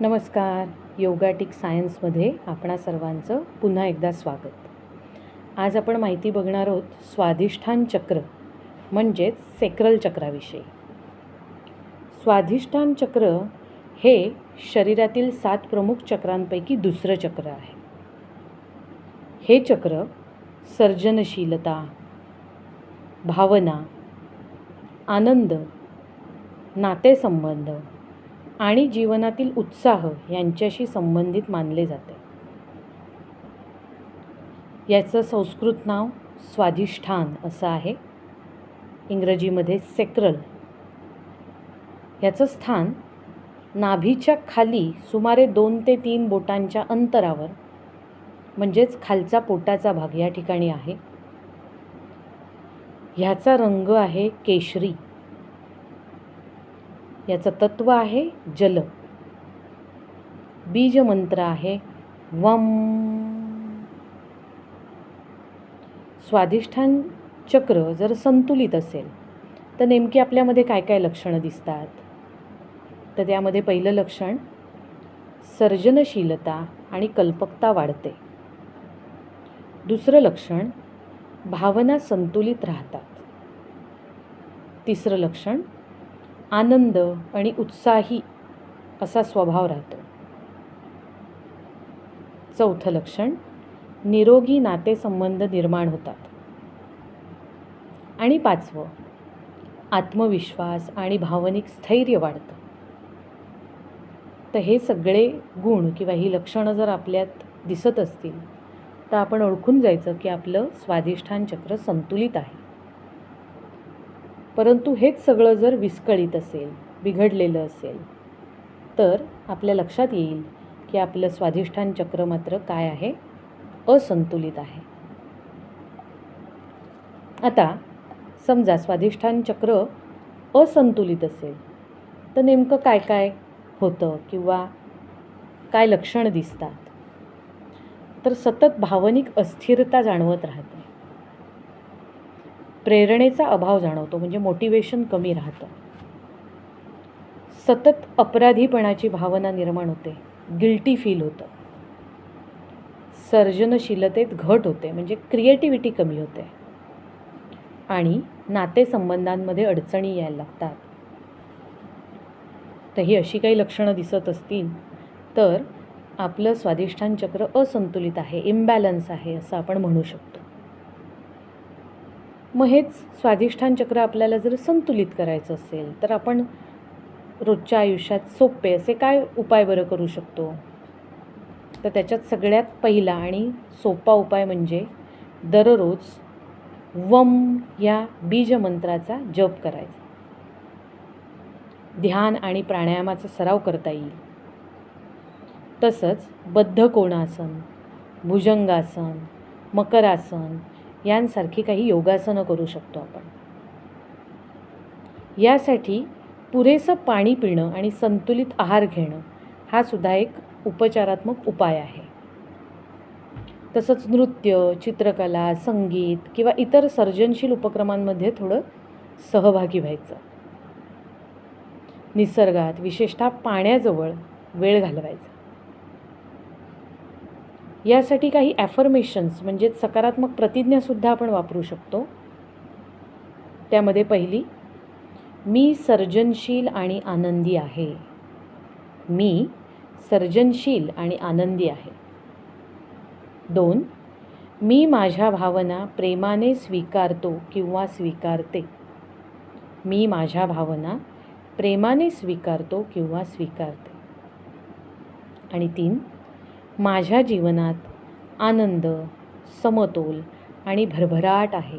नमस्कार. योगाटिक सायन्समध्ये आपणा सर्वांचं पुन्हा एकदा स्वागत. आज आपण माहिती बघणार आहोत स्वाधिष्ठान चक्र म्हणजेच सेक्रल चक्राविषयी. स्वाधिष्ठान चक्र हे शरीरातील 7 प्रमुख चक्रांपैकी दुसरं चक्र आहे. हे चक्र सर्जनशीलता, भावना, आनंद, नातेसंबंध आणि जीवनातील उत्साह यांच्याशी संबंधित मानले जाते. याचं संस्कृत नाव स्वाधिष्ठान असं आहे, इंग्रजीमध्ये सेक्रल. याचं स्थान नाभीच्या खाली सुमारे 2 ते 3 बोटांच्या अंतरावर म्हणजेच खालचा पोटाचा भाग या ठिकाणी आहे. ह्याचा रंग आहे केशरी. याचं तत्व आहे जल. बीज मंत्र आहे वम. स्वाधिष्ठान चक्र जर संतुलित असेल तर नेमकी आपल्यामध्ये काय काय लक्षणं दिसतात? तर त्यामध्ये पहिलं लक्षण सर्जनशीलता आणि कल्पकता वाढते. दुसरं लक्षण भावना संतुलित राहतात. तिसरं लक्षण आनंद आणि उत्साही असा स्वभाव राहतो. चौथं लक्षण निरोगी नातेसंबंध निर्माण होतात. आणि 5वं आत्मविश्वास आणि भावनिक स्थैर्य वाढतं. तर हे सगळे गुण किंवा ही लक्षणं जर आपल्यात दिसत असतील तर आपण ओळखून जायचं की आपलं स्वाधिष्ठान चक्र संतुलित आहे. परंतु हेच सगळं जर विस्कळीत असेल, बिघडलेलं असेल तर आपल्या लक्षात येईल की आपलं स्वाधिष्ठान चक्र मात्र काय आहे? असंतुलित आहे. आता समजा स्वाधिष्ठान चक्र असंतुलित असेल तर नेमकं काय काय होतं किंवा काय लक्षणं दिसतात? तर सतत भावनिक अस्थिरता जाणवत राहते. प्रेरणेचा अभाव जाणवतो म्हणजे मोटिवेशन कमी राहतं. सतत अपराधीपणाची भावना निर्माण होते, गिल्टी फील होतं. सर्जनशीलतेत घट होते म्हणजे क्रिएटिव्हिटी कमी होते. आणि नातेसंबंधांमध्ये अडचणी यायला लागतात. तर ही अशी काही लक्षणं दिसत असतील तर आपलं स्वाधिष्ठान चक्र असंतुलित आहे, इम्बॅलन्स आहे असं आपण म्हणू शकतो. मग हेच स्वाधिष्ठान चक्र आपल्याला जर संतुलित करायचं असेल तर आपण रोजच्या आयुष्यात सोपे असे काय उपाय बरं करू शकतो? तर त्याच्यात सगळ्यात पहिला आणि सोपा उपाय म्हणजे दररोज वम या बीजमंत्राचा जप करायचा. ध्यान आणि प्राणायामाचा सराव करता येईल. तसंच बद्ध कोणासन, भुजंगासन, मकरासन यांसारखी काही योगासनं करू शकतो आपण. यासाठी पुरेसं पाणी पिणं आणि संतुलित आहार घेणं हा सुद्धा एक उपचारात्मक उपाय आहे. तसंच नृत्य, चित्रकला, संगीत किंवा इतर सर्जनशील उपक्रमांमध्ये थोडं सहभागी व्हायचं. निसर्गात विशेषतः पाण्याजवळ वेळ घालवायचा. यासाठी काही ॲफर्मेशन्स म्हणजे सकारात्मक प्रतिज्ञासुद्धा आपण वापरू शकतो. त्यामध्ये पहिली, मी सर्जनशील आणि आनंदी आहे. मी सर्जनशील आणि आनंदी आहे. 2, मी माझ्या भावना प्रेमाने स्वीकारतो किंवा स्वीकारते. मी माझ्या भावना प्रेमाने स्वीकारतो किंवा स्वीकारते. आणि 3, माझ्या जीवनात आनंद, समतोल आणि भरभराट आहे.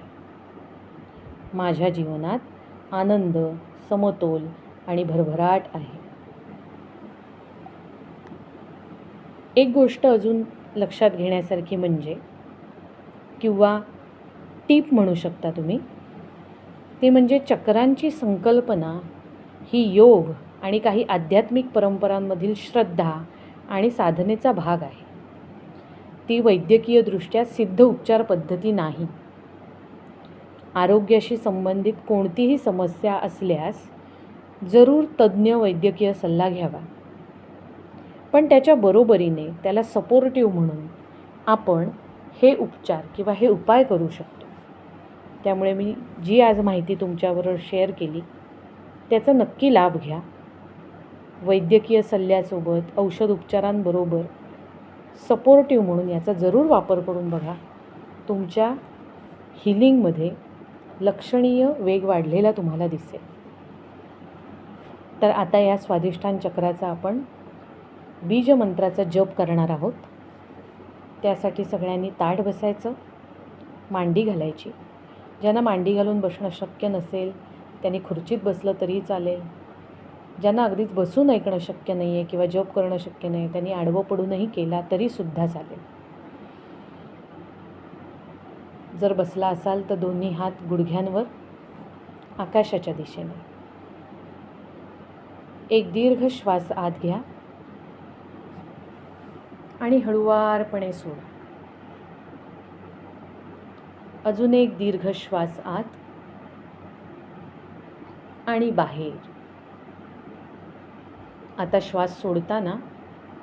माझ्या जीवनात आनंद, समतोल आणि भरभराट आहे. एक गोष्ट अजून लक्षात घेण्यासारखी म्हणजे किंवा टीप म्हणू शकता तुम्ही, ते म्हणजे चक्रांची संकल्पना ही योग आणि काही आध्यात्मिक परंपरांमधील श्रद्धा आणि साधनेचा भाग आहे. ती वैद्यकीयदृष्ट्या सिद्ध उपचार पद्धती नाही. आरोग्याशी संबंधित कोणतीही समस्या असल्यास जरूर तज्ज्ञ वैद्यकीय सल्ला घ्यावा. पण त्याच्या बरोबरीने त्याला सपोर्टिव्ह म्हणून आपण हे उपचार किंवा हे उपाय करू शकतो. त्यामुळे मी जी आज माहिती तुमच्याबरोबर शेअर केली त्याचा नक्की लाभ घ्या. वैद्यकीय सल्ल्यासोबत औषध उपचारांबरोबर सपोर्टिव्ह म्हणून याचा जरूर वापर करून बघा. तुमच्या हिलिंगमध्ये लक्षणीय वेग वाढलेला तुम्हाला दिसेल. तर आता या स्वाधिष्ठान चक्राचा आपण बीजमंत्राचा जप करणार आहोत. त्यासाठी सगळ्यांनी ताठ बसायचं, मांडी घालायची. ज्यांना मांडी घालून बसणं शक्य नसेल त्यांनी खुर्चीत बसलं तरीही चालेल. ज्यांना अगदीच बसून ऐकणं शक्य नाही आहे किंवा जप करणं शक्य नाही त्यांनी आडवं पडूनही केला तरीसुद्धा चालेल. जर बसला असाल तर दोन्ही हात गुडघ्यांवर आकाशाच्या दिशेने. एक दीर्घ श्वास आत घ्या आणि हळुवारपणे सोडा. अजून एक दीर्घ श्वास आत आणि बाहेर. आता श्वास सोडताना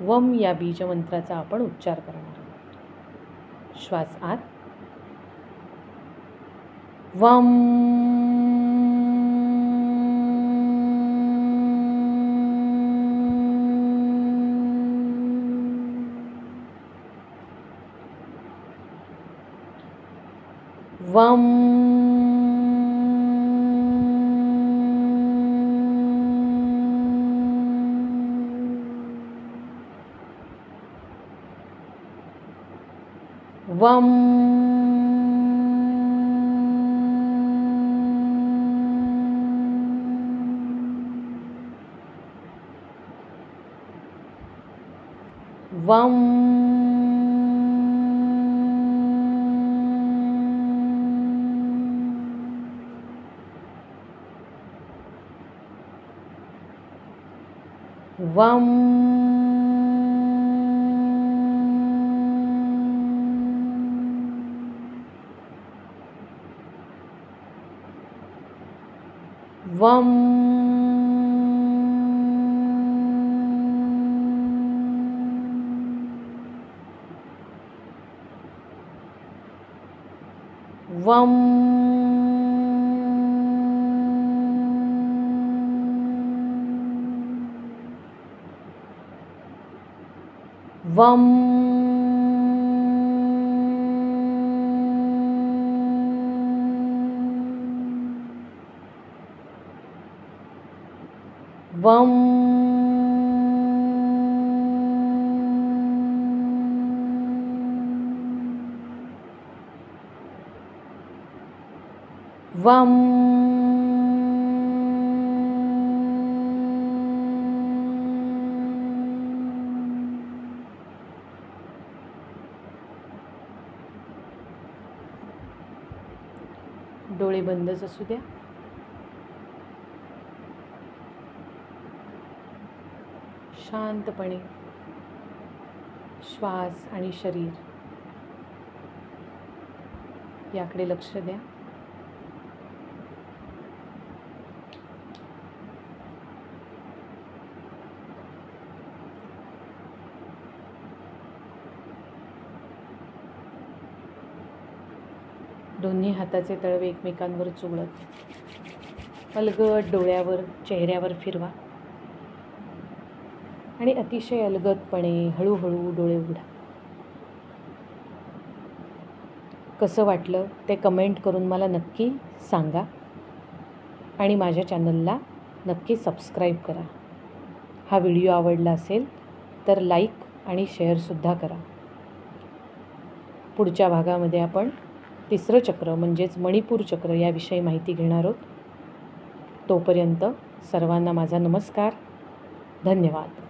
वम या बीजमंत्राचा आपण उच्चार करणार आहोत. श्वास आत वम. वम. वम. वम. वम. वम. वम. वम. वम. वम. डोळे बंदच असू द्या. शांतपणे श्वास आणि शरीर याकडे लक्ष द्या. दोन्ही हाताचे तळवे एकमेकांवर चुळत अलगद डोळ्यावर चेहऱ्यावर फिरवा आणि अतिशय अलगदपणे हळूहळू डोळे उघडा. कसं वाटलं ते कमेंट करून मला नक्की सांगा आणि माझ्या चॅनलला नक्की सबस्क्राईब करा. हा व्हिडिओ आवडला असेल तर लाईक आणि शेअरसुद्धा करा. पुढच्या भागामध्ये आपण तिसरं चक्र म्हणजेच मणिपूर चक्र याविषयी माहिती घेणार आहोत. तोपर्यंत सर्वांना माझा नमस्कार. धन्यवाद.